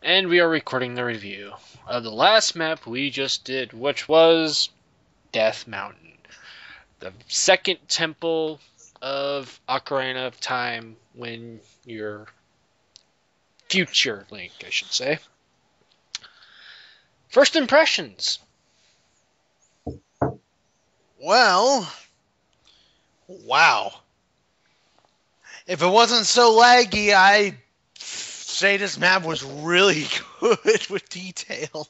And we are recording the review of the last map we just did, which was Death Mountain. The second temple of Ocarina of Time when your future Link, I should say. First impressions. Well, wow. If it wasn't so laggy, I'd say this map was really good with detail.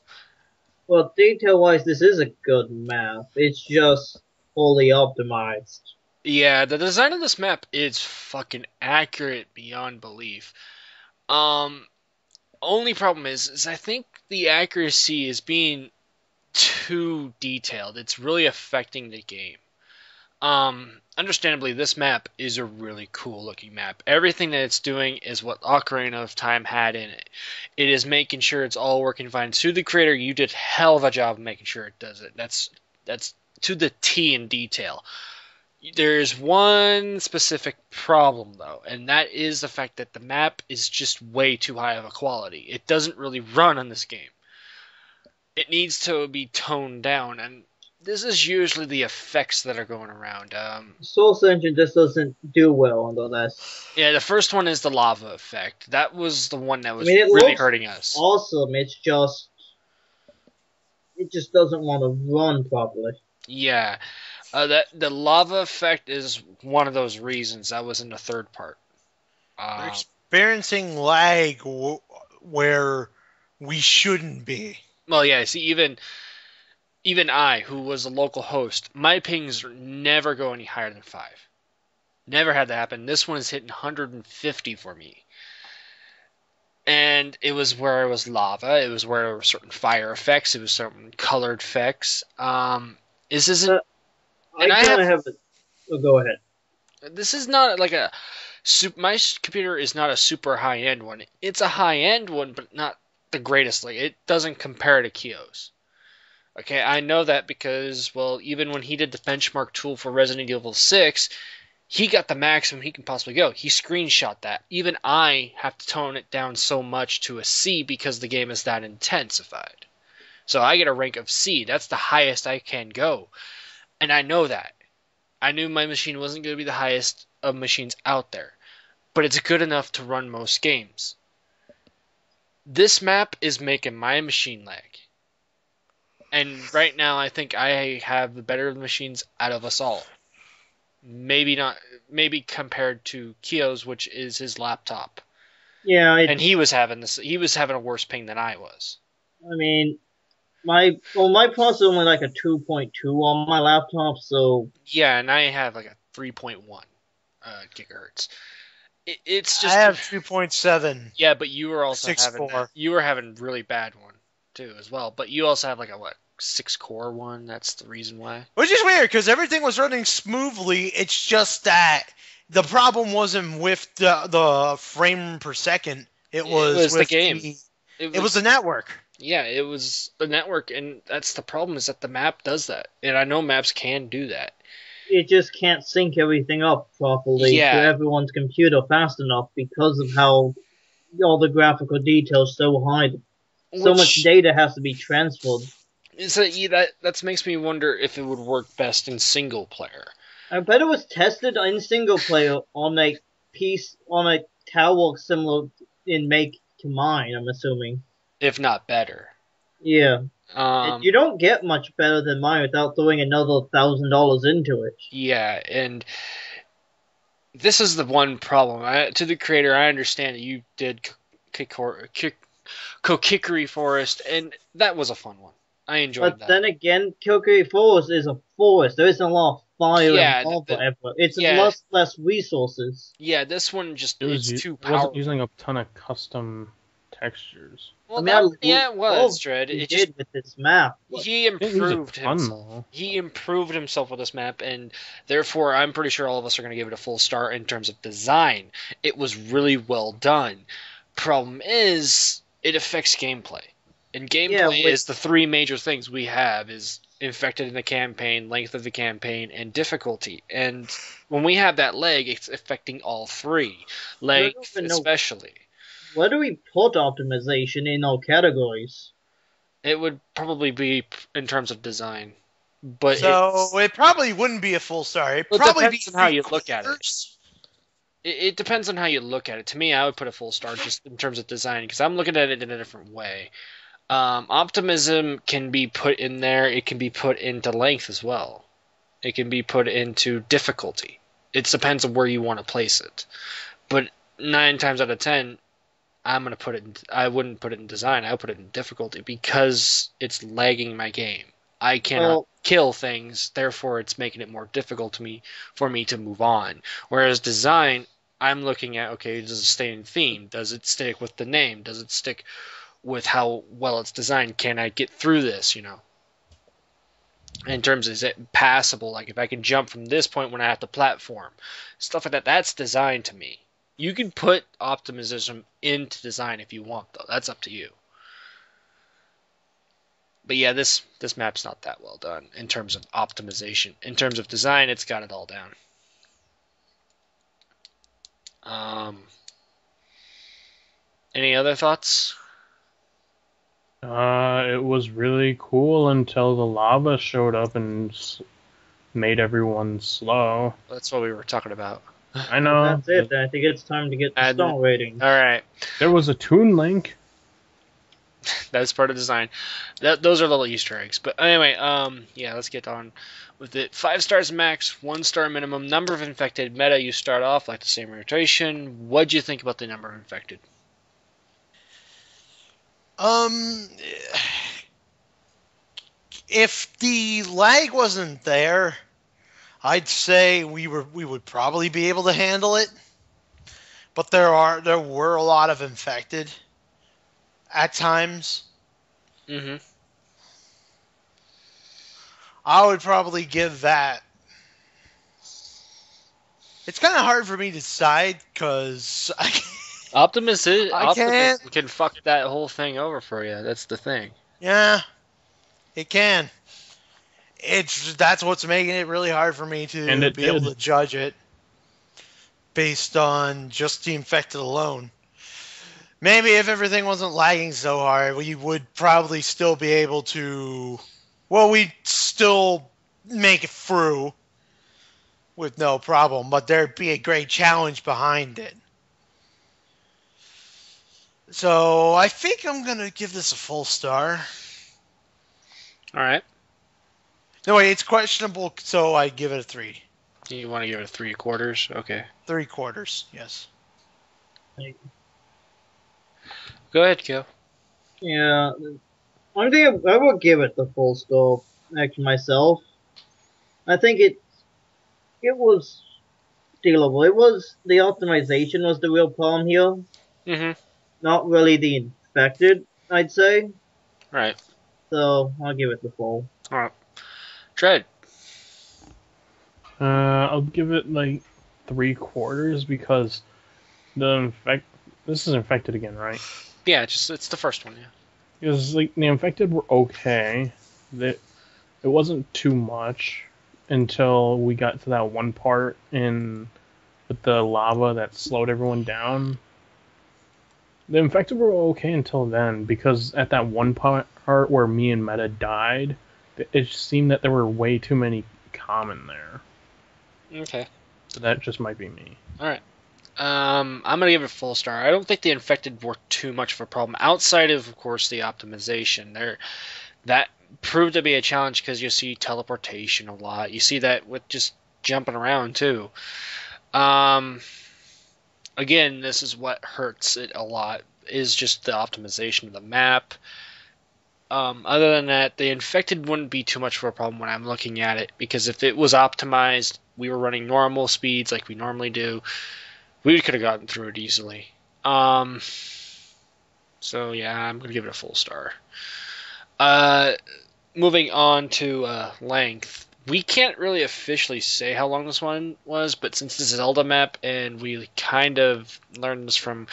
Well, detail-wise, this is a good map. It's just fully optimized. Yeah, the design of this map is fucking accurate beyond belief. Only problem is I think the accuracy is being too detailed. It's really affecting the game. Understandably, this map is a really cool looking map. Everything that it's doing is what Ocarina of Time had in it. It is making sure it's all working fine. To the creator, you did hell of a job of making sure it does it. That's to the T in detail. There's one specific problem, though, and that is the fact that the map is just way too high of a quality. It doesn't really run on this game. It needs to be toned down, and this is usually the effects that are going around. Source Engine just doesn't do well on this. Yeah, the first one is the lava effect. That was the one that was it really looks hurting us. Awesome, it just doesn't want to run properly. Yeah, the lava effect is one of those reasons. That was in the third part. We're experiencing lag where we shouldn't be. Well, yeah. See, even I, who was a local host, my pings never go any higher than 5. Never had that happen. This one is hitting 150 for me. And it was where it was lava. It was where there were certain fire effects. It was certain colored effects. This isn't... Go ahead. This is not like a... My computer is not a super high-end one. It's a high-end one, but not the greatest. Like, it doesn't compare to Kyo's. Okay, I know that because, well, even when he did the benchmark tool for Resident Evil 6, he got the maximum he can possibly go. He screenshot that. Even I have to tone it down so much to a C because the game is that intensified. So I get a rank of C. That's the highest I can go. And I know that. I knew my machine wasn't going to be the highest of machines out there. But it's good enough to run most games. This map is making my machine lag. And right now, I think I have the better machines out of us all. Maybe compared to Kyo's, which is his laptop. Yeah, and he was having a worse ping than I was. I mean, my processor only like a 2.2 on my laptop, so yeah, and I have like a 3.1 gigahertz. It's just I have 2.7. Yeah, but you were also 6.4. You were having a really bad one too as well. But you also have like a 6-core one. That's the reason why. Which is weird because everything was running smoothly. It's just that the problem wasn't with the frame per second. It was with the game. It was the network. Yeah, it was the network, and that's the problem, is that the map does that. And I know maps can do that. It just can't sync everything up properly to everyone's computer fast enough because of how all the graphical details so high. So much data has to be transferred. So that makes me wonder if it would work best in single player. I bet it was tested in single player on a tower similar in make to mine, I'm assuming. If not better. Yeah. You don't get much better than mine without throwing another $1,000 into it. Yeah, and this is the one problem. To the creator, I understand that you did Kokikiri Forest, and that was a fun one. I enjoyed that. But then again, Kokikiri Forest is a forest. There isn't a lot of fire involved. It's much less resources. Yeah, this one just is too powerful. It wasn't using a ton of custom textures. Well, it was, Dread. It did with this map. He improved himself. He improved himself with this map, and therefore, I'm pretty sure all of us are going to give it a full star in terms of design. It was really well done. Problem is, it affects gameplay. And gameplay is the 3 major things we have, is infected in the campaign, length of the campaign, and difficulty. And when we have that lag, it's affecting all 3. Length especially. Where do we put optimization in our categories? It would probably be in terms of design, but So it probably wouldn't be a full star. It'd it probably be depends on how you look at it. 3/4. It depends on how you look at it. To me, I would put a full star just in terms of design because I'm looking at it in a different way. Optimism can be put in there. It can be put into length as well. It can be put into difficulty. It depends on where you want to place it. But 9 times out of 10, I'm gonna put it. I wouldn't put it in design. I would put it in difficulty because it's lagging my game. I cannot kill things, therefore it's making it more difficult for me to move on. Whereas design, I'm looking at, okay, does it stay in theme? Does it stick with the name? Does it stick with how well it's designed? Can I get through this? In terms of, is it passable? Like if I can jump from this point when I have to platform, stuff like that. That's design to me. You can put optimism into design if you want, though. That's up to you. But yeah, this map's not that well done in terms of optimization. In terms of design, it's got it all down. Any other thoughts? It was really cool until the lava showed up and made everyone slow. That's what we were talking about. I know. That's it. I think it's time to get the star rating. All right. There was a Toon Link. That's part of design. Those are little Easter eggs. But anyway, yeah, let's get on with it. 5 stars max, 1 star minimum. Number of infected. Meta, you start off like the same rotation. What'd you think about the number of infected? If the lag wasn't there, I'd say we would probably be able to handle it. But there were a lot of infected at times. Mm-hmm. I would probably give that. It's kind of hard for me to decide because Optimus can't. can fuck that whole thing over for you. That's the thing. Yeah, it can. That's what's making it really hard for me to be able to judge it based on just the infected alone. Maybe if everything wasn't lagging so hard, we would probably still be able to. Well, we'd still make it through with no problem, but there'd be a great challenge behind it. So I think I'm going to give this a full star. All right. No, wait, it's questionable, so I give it a 3. You want to give it a 3/4? Okay. 3/4, yes. Go ahead, Kyo. Yeah, I think I would give it the full score. Actually, myself, I think it was dealable. It was the optimization was the real problem here. Mm-hmm. Not really the infected, I'd say. Right. So I'll give it the full. All right. Dread. I'll give it like 3/4 because this is infected again, right? Yeah, it's the first one. Yeah. Because like the infected were okay. It wasn't too much until we got to that one part with the lava that slowed everyone down. The infected were okay until then, because at that one part where me and Meta died, it seemed that there were way too many common there. Okay. So that just might be me. All right. I'm gonna give it a full star. I don't think the infected were too much of a problem outside of course, the optimization. That proved to be a challenge because you see teleportation a lot. You see that with just jumping around too. Again, this is what hurts it a lot, is just the optimization of the map. Other than that, the infected wouldn't be too much of a problem when I'm looking at it, because if it was optimized, we were running normal speeds like we normally do, we could have gotten through it easily. So yeah, I'm going to give it a full star. Moving on to length. We can't really officially say how long this one was, but since this is a Zelda map, and we kind of learned this from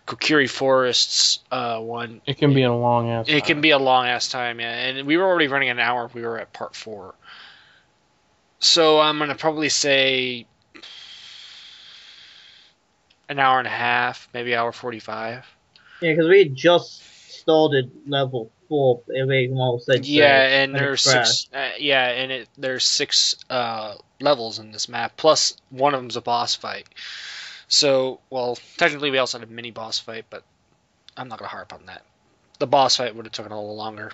Kokiri Forest's one. It can be a long ass time. It can be a long ass time, yeah. And we were already running an hour. We were at part 4. So I'm going to probably say an hour and a half, maybe hour 45. Yeah, because we just started level 4. It almost said and there's 6. There's 6 levels in this map. Plus, one of them's a boss fight. So, well, technically we also had a mini boss fight, but I'm not gonna harp on that. The boss fight would have taken a little longer.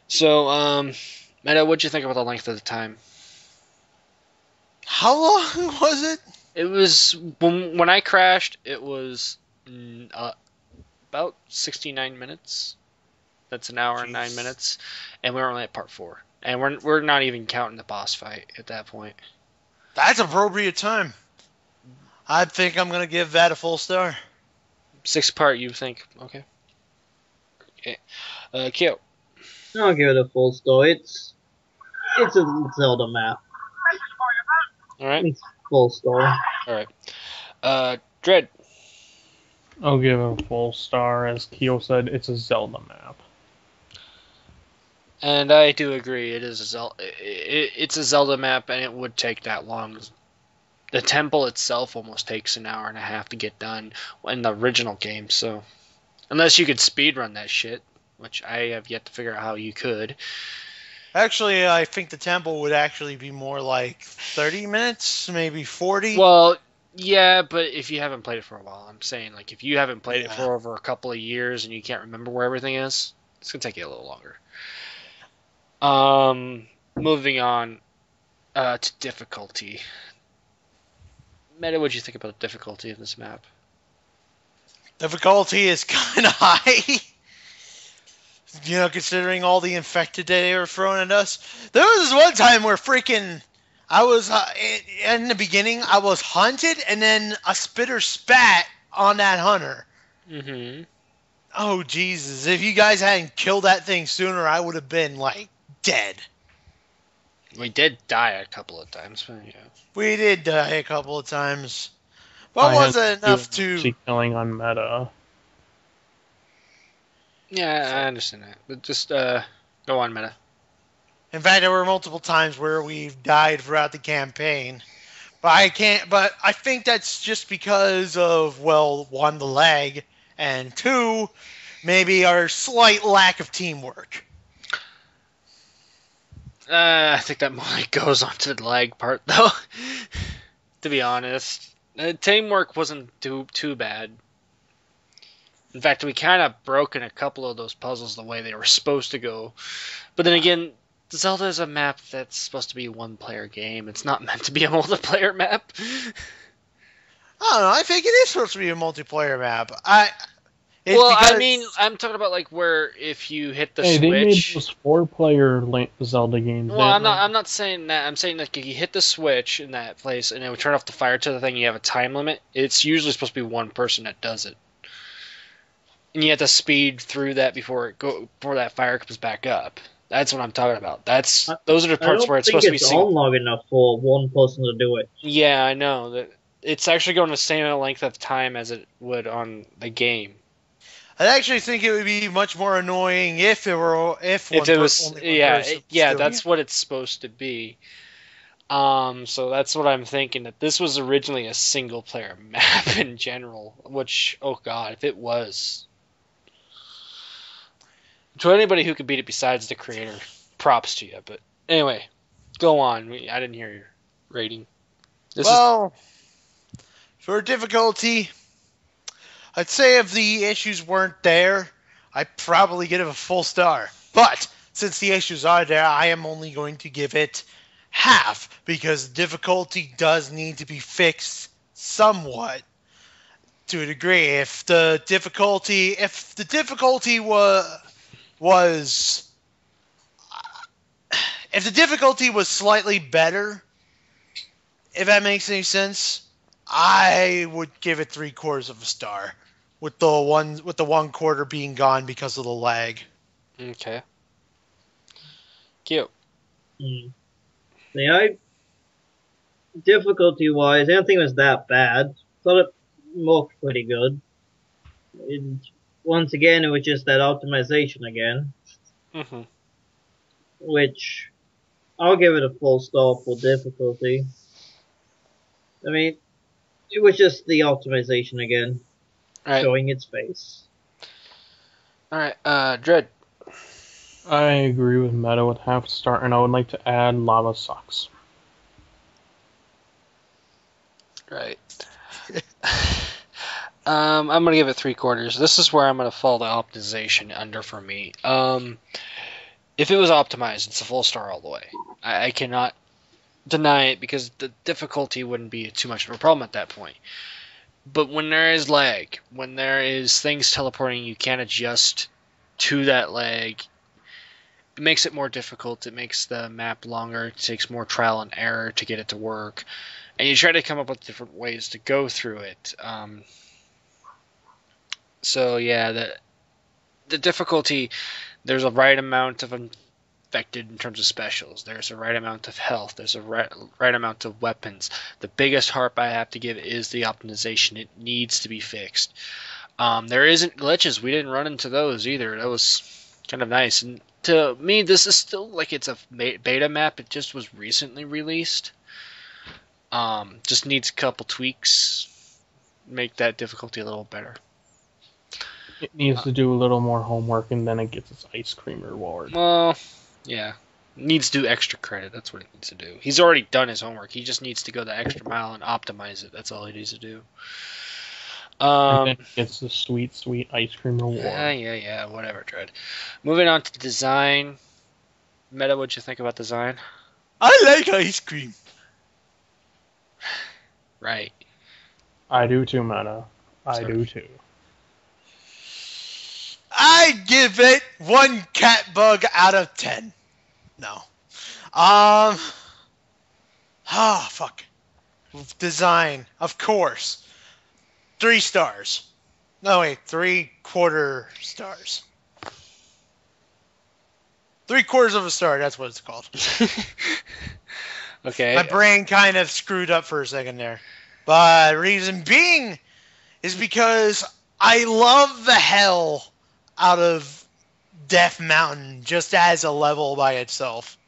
So, Meta, what'd you think about the length of the time? How long was it? It was when I crashed. It was about 69 minutes. That's an hour and 9 minutes, and we're only at part 4, and we're not even counting the boss fight at that point. That's appropriate time. I think I'm gonna give that a full star. 6 part, you think? Okay. Kyo. I'll give it a full star. It's a Zelda map. All right. It's full star. All right. Dread. I'll give it a full star. As Kyo said, it's a Zelda map. And I do agree. It is a Zelda. It's a Zelda map, and it would take that long. The temple itself almost takes an hour and a half to get done in the original game. So, unless you could speedrun that shit, which I have yet to figure out how you could. Actually, I think the temple would actually be more like 30 minutes, maybe 40. Well, yeah, but if you haven't played it for a while, I'm saying, like, if you haven't played it for over a couple of years and you can't remember where everything is, it's going to take you a little longer. Moving on to difficulty. Meta, what'd you think about the difficulty of this map? Difficulty is kind of high. You know, considering all the infected that they were throwing at us. There was this one time where I was, in the beginning, I was hunted, and then a spitter spat on that hunter. Mm-hmm. Oh, Jesus. If you guys hadn't killed that thing sooner, I would have been, like, dead. We did die a couple of times, but yeah. We did die a couple of times. But wasn't enough to... killing on meta. Yeah, I understand that. But just, go on, Meta. In fact, there were multiple times where we've died throughout the campaign. But I think that's just because of, well, 1, the lag, and 2, maybe our slight lack of teamwork. I think that more goes on to the lag part, though. To be honest, teamwork wasn't too bad. In fact, we kind of broken a couple of those puzzles the way they were supposed to go. But then again, Zelda is a map that's supposed to be a one-player game. It's not meant to be a multiplayer map. I don't know. I think it is supposed to be a multiplayer map. I mean, I'm talking about like where if you hit the switch. They made those 4-player Zelda games. Well, I'm not saying that. I'm saying that if you hit the switch in that place and it would turn off the fire to the thing, you have a time limit. It's usually supposed to be one person that does it, and you have to speed through that before that fire comes back up. That's what I'm talking about. Those are the parts where it's supposed to be. I don't think it's on long enough for one person to do it. Yeah, I know that it's actually going the same length of time as it would on the game. I actually think it would be much more annoying if it was that's what it's supposed to be. So that's what I'm thinking, that this was originally a single player map in general, which, oh god, if it was. To anybody who could beat it besides the creator, props to you. But anyway, go on. I didn't hear your rating. For difficulty, I'd say if the issues weren't there, I'd probably give it a full star. But since the issues are there, I am only going to give it half, because difficulty does need to be fixed somewhat to a degree. If the difficulty was slightly better, if that makes any sense, I would give it 3/4 of a star, with the 1/4 being gone because of the lag. Okay. Cute. Yeah, difficulty-wise, I don't think it was that bad. Thought it looked pretty good. Once again, it was just that optimization again. Mm-hmm. Which, I'll give it a full star for difficulty. I mean, it was just the optimization again, showing its face. Alright, Dread. I agree with Meta with half star, and I would like to add Lava Sucks. Right. I'm gonna give it 3/4. This is where I'm gonna fall the optimization under for me. If it was optimized, it's a full star all the way. I cannot deny it because the difficulty wouldn't be too much of a problem at that point. But when there is lag, when there is things teleporting you can't adjust to that lag, it makes it more difficult. It makes the map longer. It takes more trial and error to get it to work. And you try to come up with different ways to go through it. So yeah, the difficulty, there's a right amount of infected in terms of specials. There's a right amount of health. There's a right amount of weapons. The biggest harp I have to give is the optimization. It needs to be fixed. There isn't glitches. We didn't run into those either. That was kind of nice. And to me, this is still like it's a beta map. It just was recently released. Just needs a couple tweaks. Make that difficulty a little better. It needs to do a little more homework, and then it gets its ice cream reward. Well, yeah. Needs to do extra credit. That's what it needs to do. He's already done his homework. He just needs to go the extra mile and optimize it. That's all he needs to do. And then it gets the sweet, sweet ice cream reward. Yeah. Whatever, Dread. Moving on to design. Meta, what'd you think about design? I like ice cream. Right. I do too, Meta. I do too. I give it 1 cat bug out of 10. No. Fuck. Design, of course. 3 stars. No, wait, 3/4 stars. 3/4 of a star, that's what it's called. Okay. My brain kind of screwed up for a second there. But reason being is because I love the hell out of Death Mountain just as a level by itself.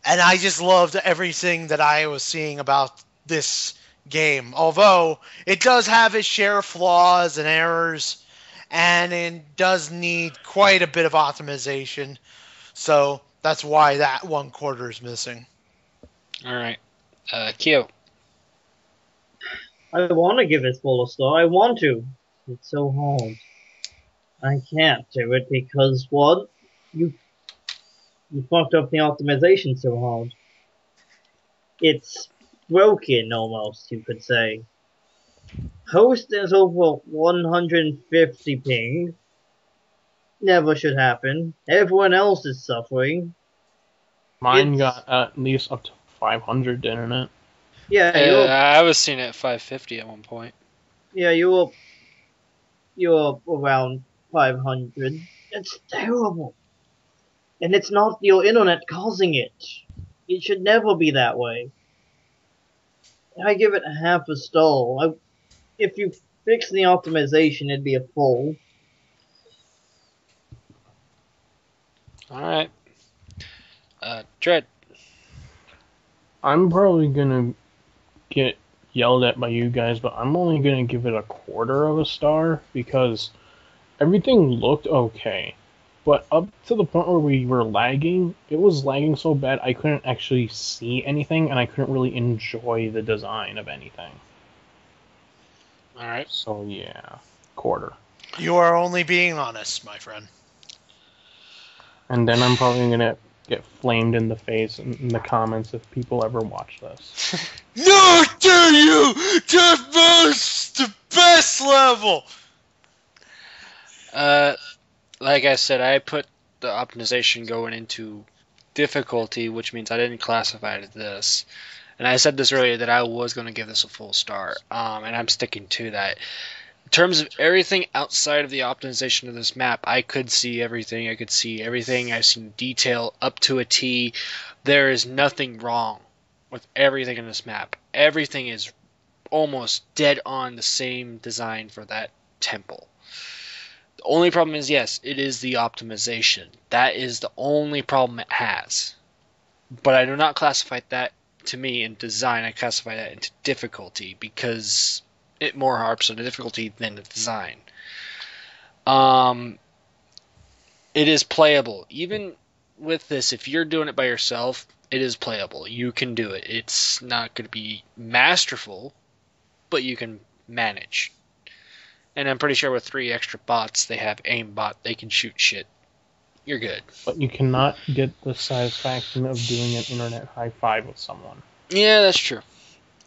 And I just loved everything that I was seeing about this game. Although it does have its share of flaws and errors, and it does need quite a bit of optimization. So that's why that 1/4 is missing. Alright. Kyo. I want to give it full star. I want to. It's so hard. I can't do it because what? You fucked up the optimization so hard. It's broken almost, you could say. Host is over 150 ping. Never should happen. Everyone else is suffering. Mine got at least up to 500, didn't it? Yeah, I was seeing it at 550 at one point. Yeah, you're around 500. It's terrible. And it's not your internet causing it. It should never be that way. I give it half a star. If you fix the optimization, it'd be a full. Alright. Dread. I'm probably gonna get yelled at by you guys, but I'm only gonna give it 1/4 of a star because everything looked okay. But up to the point where we were lagging, it was lagging so bad I couldn't actually see anything, and I couldn't really enjoy the design of anything. Alright. So yeah, 1/4. You are only being honest, my friend. And then I'm probably gonna get flamed in the face in the comments if people ever watch this. No, dare you to boast the best level! Like I said, I put the optimization going into difficulty, which means I didn't classify it as this. And I said this earlier that I was going to give this a full star, and I'm sticking to that. In terms of everything outside of the optimization of this map, I could see everything. I could see everything. I've seen detail up to a T. There is nothing wrong with everything in this map. Everything is almost dead on the same design for that temple. The only problem is, yes, it is the optimization. That is the only problem it has. But I do not classify that, to me, in design. I classify that into difficulty because it more harps on the difficulty than the design. It is playable. Even with this, if you're doing it by yourself, it is playable. You can do it. It's not going to be masterful, but you can manage. And I'm pretty sure with 3 extra bots, they have aimbot. They can shoot shit. You're good. But you cannot get the satisfaction of doing an internet high five with someone. Yeah, that's true.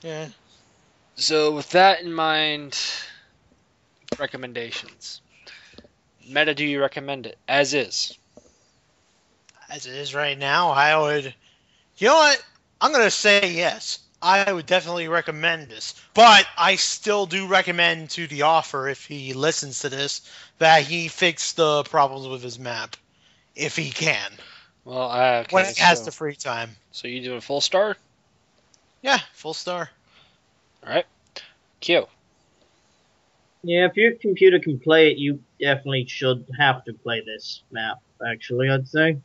Yeah. So with that in mind, recommendations. Meta, do you recommend it? As is. As it is right now, I would... You know what? I'm going to say yes. I would definitely recommend this. But I still do recommend to the offer, if he listens to this, that he fix the problems with his map. If he can. Well, okay, when he has the free time. So you do a full star? Yeah, full star. Alright. Q. Yeah, if your computer can play it, you definitely should have to play this map, actually, I'd say. I'm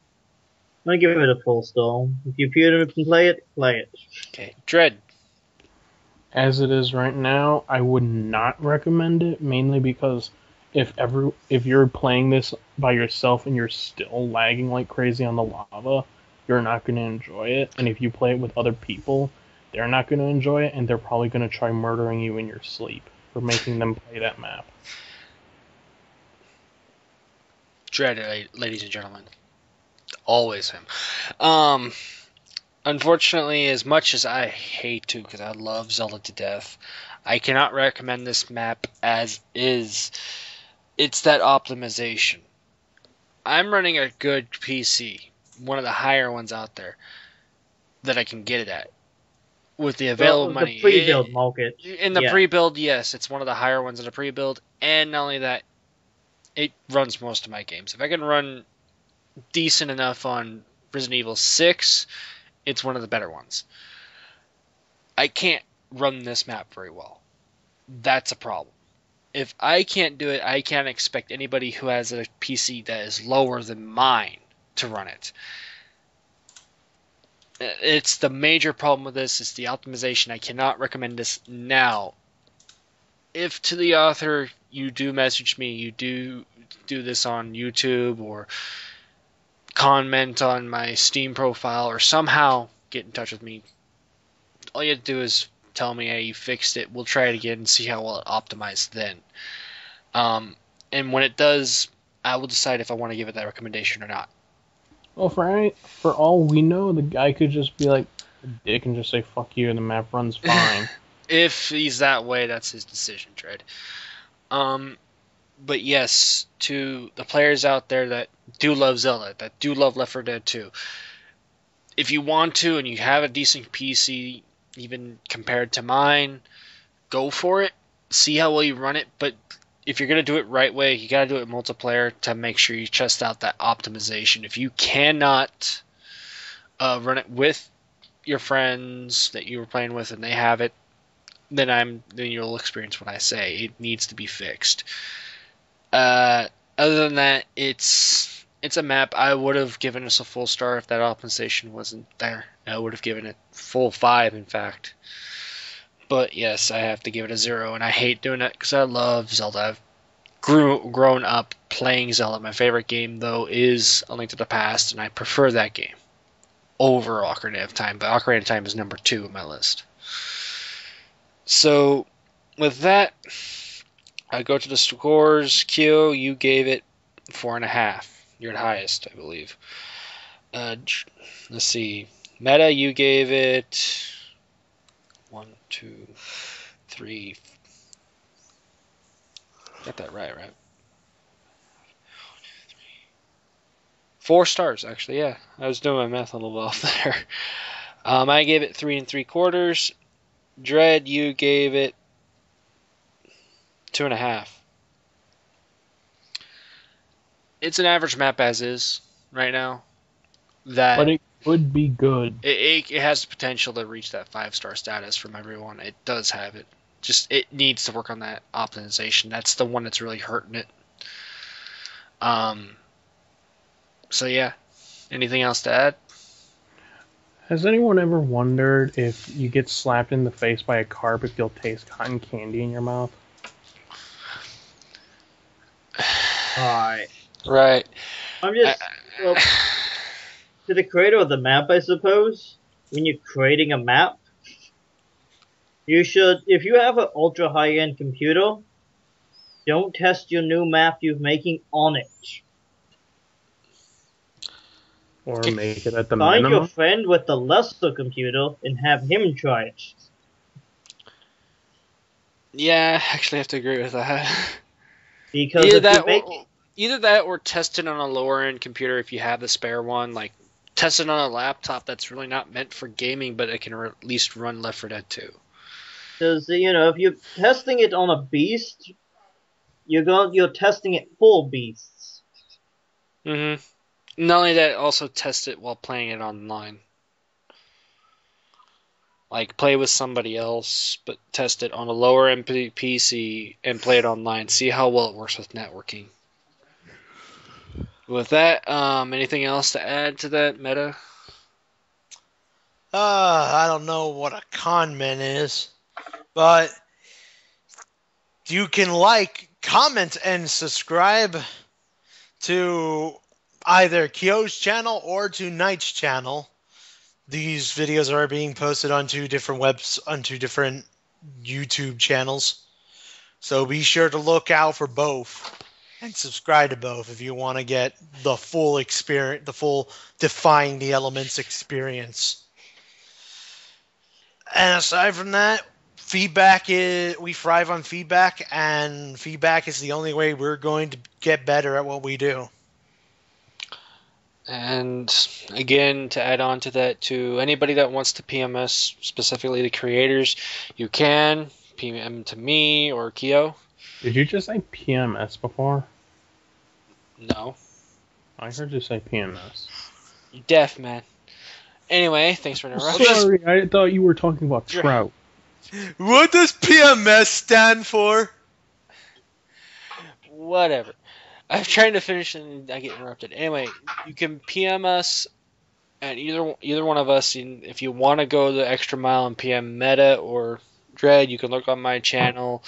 gonna give it a full star. If your computer can play it, play it. Okay. Dread. As it is right now, I would not recommend it, mainly because if you're playing this by yourself and you're still lagging like crazy on the lava, you're not going to enjoy it. And if you play it with other people, they're not going to enjoy it, and they're probably going to try murdering you in your sleep for making them play that map. Dread, ladies and gentlemen. Always him. Unfortunately, as much as I hate to, because I love Zelda to death, I cannot recommend this map as is. It's that optimization. I'm running a good PC, one of the higher ones out there, that I can get it at. With the available money. The pre-build market. In the pre-build, yes, it's one of the higher ones in the pre-build. And not only that, it runs most of my games. If I can run decent enough on Resident Evil 6, it's one of the better ones. I can't run this map very well. That's a problem. If I can't do it, I can't expect anybody who has a PC that is lower than mine to run it. It's the major problem with this. It's the optimization. I cannot recommend this now. If to the author you do message me, you do this on YouTube or comment on my Steam profile or somehow get in touch with me, all you have to do is tell me, hey, you fixed it. We'll try it again and see how well it optimized then. And when it does, I will decide if I want to give it that recommendation or not. Well, for all we know, the guy could just be like a dick and just say fuck you, and the map runs fine. If he's that way, that's his decision, Dread. But yes, to the players out there that do love Zelda, that do love Left 4 Dead 2, if you want to and you have a decent PC, even compared to mine, go for it. See how well you run it, but if you're going to do it right way, you got to do it multiplayer to make sure you test out that optimization. If you cannot run it with your friends that you were playing with and they have it, then you'll experience what I say. It needs to be fixed. Other than that, it's a map. I would have given us a full star if that optimization wasn't there. I would have given it full 5, in fact. But yes, I have to give it a 0, and I hate doing that because I love Zelda. I've grown up playing Zelda. My favorite game, though, is A Link to the Past, and I prefer that game over Ocarina of Time. But Ocarina of Time is number 2 on my list. So, with that, I go to the scores. Kyo, you gave it 4.5. You're the highest, I believe. Let's see. Meta, you gave it 1, 2, 3. Got that right? 4 stars, actually. Yeah, I was doing my math a little off there. I gave it 3 3/4. Dread, you gave it 2.5. It's an average map as is right now. But it could be good. It has the potential to reach that 5-star status from everyone. It does have it. Just it needs to work on that optimization. That's the one that's really hurting it. So yeah. Anything else to add? Has anyone ever wondered if you get slapped in the face by a carp if you'll taste cotton candy in your mouth? Alright. Right. I'm just well, to the creator of the map, I suppose. When you're creating a map, you should, if you have an ultra high-end computer, don't test your new map you're making on it. Or make it at the Find minimum. your friend with the lesser computer and have him try it. Yeah, I actually have to agree with that. Because either that or test it on a lower end computer if you have the spare one. Like test it on a laptop that's really not meant for gaming, but it can at least run Left 4 Dead 2. Because if you're testing it on a beast, you're testing it full beasts. Mm-hmm. Not only that, also test it while playing it online. Like play with somebody else, but test it on a lower end PC and play it online. See how well it works with networking. With that, anything else to add to that meta? I don't know what a conman is, but you can like, comment, and subscribe to either Kyo's channel or to Knight's channel. These videos are being posted on two different YouTube channels. So be sure to look out for both and subscribe to both if you want to get the full experience, the full Defying the Elements experience. And aside from that, we thrive on feedback, and feedback is the only way we're going to get better at what we do. And again, to add on to that, to anybody that wants to PMS, specifically the creators, you can PM to me or Kyo. Did you just say PMS before? No. I heard you say PMS. You deaf, man. Anyway, thanks for interrupting. Sorry, I thought you were talking about trout. What does PMS stand for? Whatever. I'm trying to finish and I get interrupted. Anyway, you can PM us at either one of us. If you want to go the extra mile and PM Meta or Dread, you can look on my channel,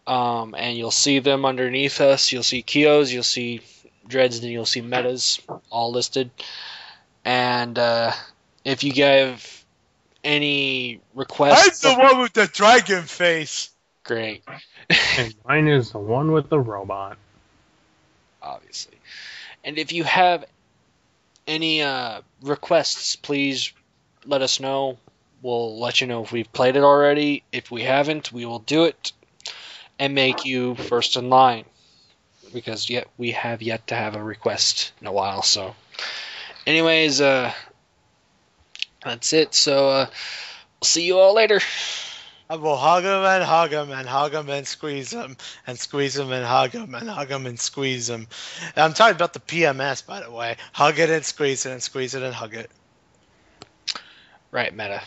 and you'll see them underneath us. You'll see Kyo's, you'll see Dreads, and you'll see Metas all listed. And if you give any requests... I'm the one with the dragon face. Great. And mine is the one with the robot. Obviously. And if you have any requests, please let us know. We'll let you know if we've played it already. If we haven't, we will do it and make you first in line. Because we have yet to have a request in a while. So, anyways, that's it. So, we'll see you all later. I will hug him and hug him and hug him and squeeze him and squeeze him and hug him and hug him and squeeze him. And I'm talking about the PMS, by the way. Hug it and squeeze it and squeeze it and hug it. Right, Meta.